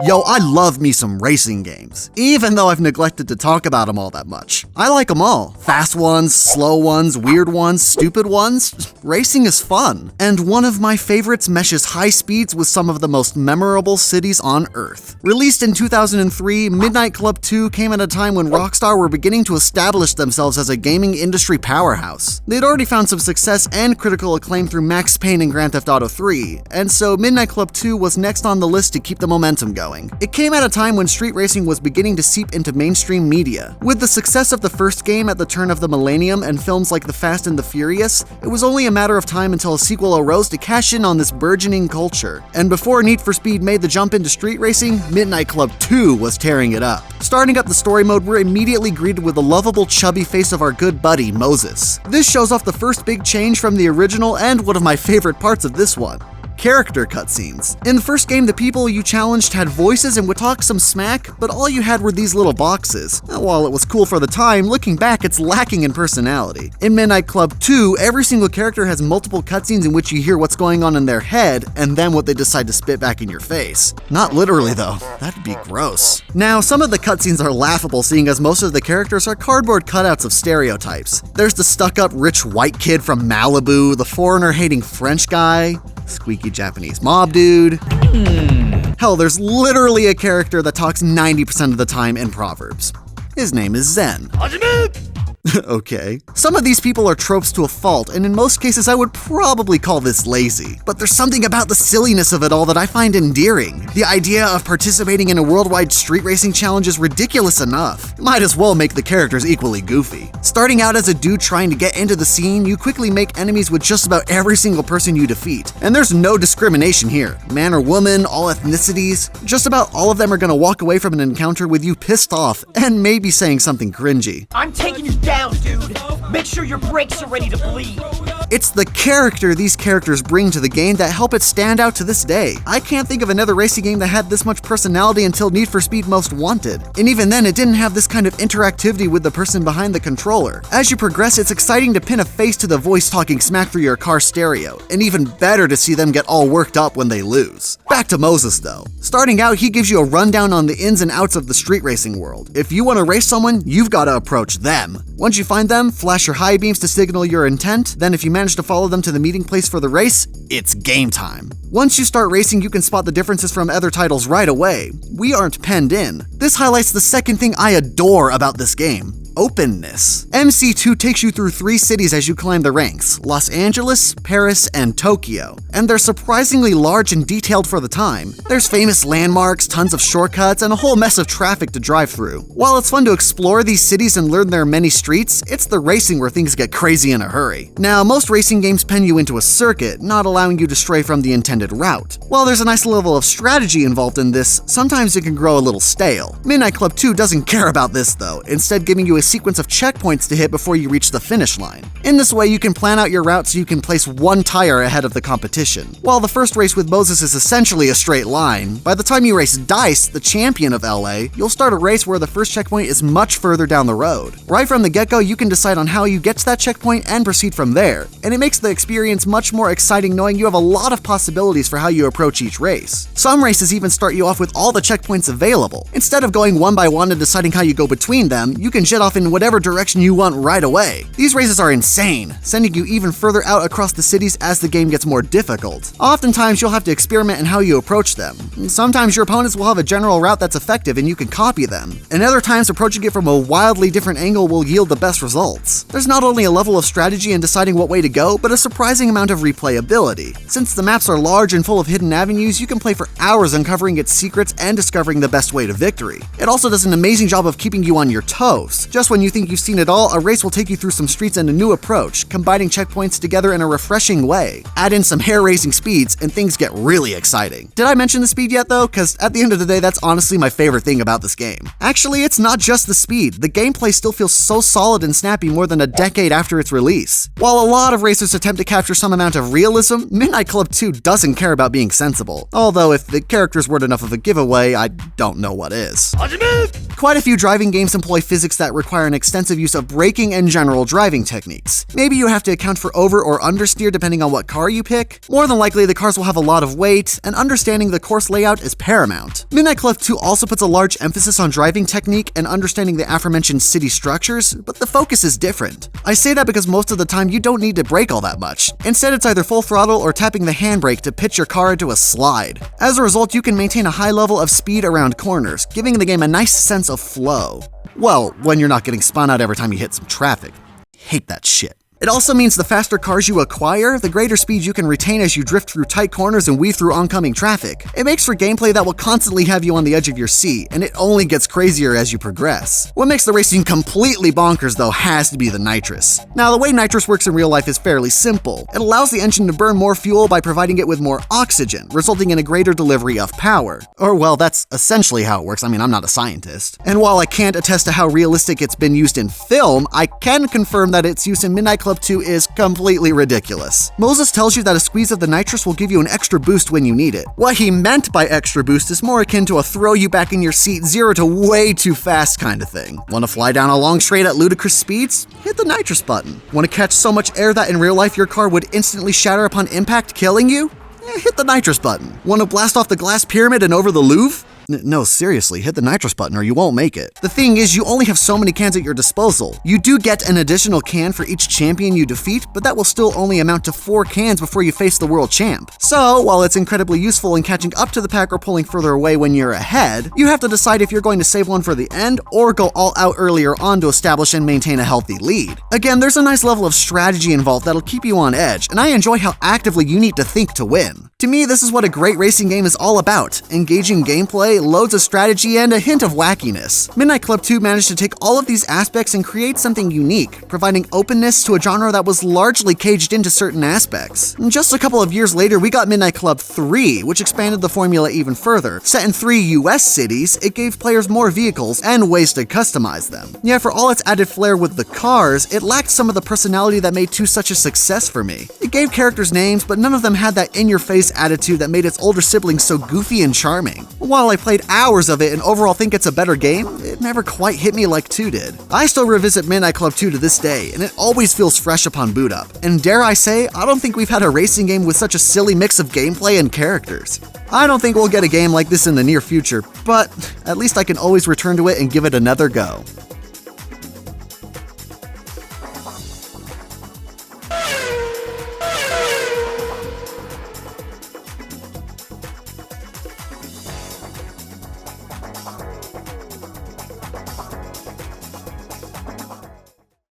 Yo, I love me some racing games, even though I've neglected to talk about them all that much. I like them all. Fast ones, slow ones, weird ones, stupid ones. Racing is fun. And one of my favorites meshes high speeds with some of the most memorable cities on Earth. Released in 2003, Midnight Club 2 came at a time when Rockstar were beginning to establish themselves as a gaming industry powerhouse. They'd already found some success and critical acclaim through Max Payne and Grand Theft Auto 3, and so Midnight Club 2 was next on the list to keep the momentum going. It came at a time when street racing was beginning to seep into mainstream media. With the success of the first game at the turn of the millennium and films like The Fast and the Furious, it was only a matter of time until a sequel arose to cash in on this burgeoning culture. And before Need for Speed made the jump into street racing, Midnight Club 2 was tearing it up. Starting up the story mode, we're immediately greeted with the lovable chubby face of our good buddy, Moses. This shows off the first big change from the original and one of my favorite parts of this one: character cutscenes. In the first game, the people you challenged had voices and would talk some smack, but all you had were these little boxes. While it was cool for the time, looking back, it's lacking in personality. In Midnight Club 2, every single character has multiple cutscenes in which you hear what's going on in their head, and then what they decide to spit back in your face. Not literally though, that'd be gross. Now, some of the cutscenes are laughable, seeing as most of the characters are cardboard cutouts of stereotypes. There's the stuck-up rich white kid from Malibu, the foreigner-hating French guy, squeaky Japanese mob dude. Hell, there's literally a character that talks 90% of the time in Proverbs. His name is Zen. Okay. Some of these people are tropes to a fault, and in most cases I would probably call this lazy. But there's something about the silliness of it all that I find endearing. The idea of participating in a worldwide street racing challenge is ridiculous enough. Might as well make the characters equally goofy. Starting out as a dude trying to get into the scene, you quickly make enemies with just about every single person you defeat. And there's no discrimination here. Man or woman, all ethnicities, just about all of them are gonna walk away from an encounter with you pissed off and maybe saying something cringy. I'm taking you down, dude. Make sure your brakes are ready to bleed. It's the character these characters bring to the game that help it stand out to this day. I can't think of another racing game that had this much personality until Need for Speed Most Wanted. And even then, it didn't have this kind of interactivity with the person behind the controller. As you progress, it's exciting to pin a face to the voice talking smack through your car stereo, and even better to see them get all worked up when they lose. Back to Moses though. Starting out, he gives you a rundown on the ins and outs of the street racing world. If you want to race someone, you've got to approach them. Once you find them, flash your high beams to signal your intent, then if you manage to follow them to the meeting place for the race, it's game time. Once you start racing, you can spot the differences from other titles right away. We aren't penned in. This highlights the second thing I adore about this game: openness. MC2 takes you through 3 cities as you climb the ranks: Los Angeles, Paris, and Tokyo. And they're surprisingly large and detailed for the time. There's famous landmarks, tons of shortcuts, and a whole mess of traffic to drive through. While it's fun to explore these cities and learn their many streets, it's the racing where things get crazy in a hurry. Now, most racing games pen you into a circuit, not allowing you to stray from the intended route. While there's a nice level of strategy involved in this, sometimes it can grow a little stale. Midnight Club 2 doesn't care about this though, instead giving you a sequence of checkpoints to hit before you reach the finish line. In this way, you can plan out your route so you can place one tire ahead of the competition. While the first race with Moses is essentially a straight line, by the time you race Dice, the champion of LA, you'll start a race where the first checkpoint is much further down the road. Right from the get-go, you can decide on how you get to that checkpoint and proceed from there, and it makes the experience much more exciting knowing you have a lot of possibilities for how you approach each race. Some races even start you off with all the checkpoints available. Instead of going one by one and deciding how you go between them, you can jet off in whatever direction you want right away. These races are insane, sending you even further out across the cities as the game gets more difficult. Oftentimes, you'll have to experiment in how you approach them. Sometimes your opponents will have a general route that's effective and you can copy them. And other times, approaching it from a wildly different angle will yield the best results. There's not only a level of strategy in deciding what way to go, but a surprising amount of replayability. Since the maps are large and full of hidden avenues, you can play for hours uncovering its secrets and discovering the best way to victory. It also does an amazing job of keeping you on your toes. Just when you think you've seen it all, a race will take you through some streets and a new approach, combining checkpoints together in a refreshing way. Add in some hair-raising speeds, and things get really exciting. Did I mention the speed yet though? Cause at the end of the day, that's honestly my favorite thing about this game. Actually, it's not just the speed. The gameplay still feels so solid and snappy more than a decade after its release. While a lot of racers attempt to capture some amount of realism, Midnight Club 2 doesn't care about being sensible. Although if the characters weren't enough of a giveaway, I don't know what is. Quite a few driving games employ physics that require require an extensive use of braking and general driving techniques. Maybe you have to account for over or understeer depending on what car you pick. More than likely, the cars will have a lot of weight, and understanding the course layout is paramount. Midnight Club 2 also puts a large emphasis on driving technique and understanding the aforementioned city structures, but the focus is different. I say that because most of the time you don't need to brake all that much. Instead, it's either full throttle or tapping the handbrake to pitch your car into a slide. As a result, you can maintain a high level of speed around corners, giving the game a nice sense of flow. Well, when you're not getting spun out every time you hit some traffic. Hate that shit. It also means the faster cars you acquire, the greater speed you can retain as you drift through tight corners and weave through oncoming traffic. It makes for gameplay that will constantly have you on the edge of your seat, and it only gets crazier as you progress. What makes the racing completely bonkers, though, has to be the nitrous. Now, the way nitrous works in real life is fairly simple. It allows the engine to burn more fuel by providing it with more oxygen, resulting in a greater delivery of power. Or, well, that's essentially how it works. I mean, I'm not a scientist. And while I can't attest to how realistic it's been used in film, I can confirm that its use in Midnight Club 2 is completely ridiculous. Moses tells you that a squeeze of the nitrous will give you an extra boost when you need it. What he meant by extra boost is more akin to a throw you back in your seat 0 to way too fast kind of thing. Want to fly down a long straight at ludicrous speeds? Hit the nitrous button. Want to catch so much air that in real life your car would instantly shatter upon impact, killing you? Hit the nitrous button. Want to blast off the glass pyramid and over the Louvre? No, seriously, hit the nitrous button or you won't make it. The thing is, you only have so many cans at your disposal. You do get an additional can for each champion you defeat, but that will still only amount to 4 cans before you face the world champ. So, while it's incredibly useful in catching up to the pack or pulling further away when you're ahead, you have to decide if you're going to save one for the end or go all out earlier on to establish and maintain a healthy lead. Again, there's a nice level of strategy involved that'll keep you on edge, and I enjoy how actively you need to think to win. To me, this is what a great racing game is all about: engaging gameplay, loads of strategy, and a hint of wackiness. Midnight Club 2 managed to take all of these aspects and create something unique, providing openness to a genre that was largely caged into certain aspects. Just a couple of years later, we got Midnight Club 3, which expanded the formula even further. Set in 3 US cities, it gave players more vehicles and ways to customize them. Yet for all its added flair with the cars, it lacked some of the personality that made 2 such a success for me. It gave characters names, but none of them had that in-your-face attitude that made its older siblings so goofy and charming. While I played hours of it and overall think it's a better game, it never quite hit me like 2 did. I still revisit Midnight Club 2 to this day, and it always feels fresh upon boot up. And dare I say, I don't think we've had a racing game with such a silly mix of gameplay and characters. I don't think we'll get a game like this in the near future, but at least I can always return to it and give it another go.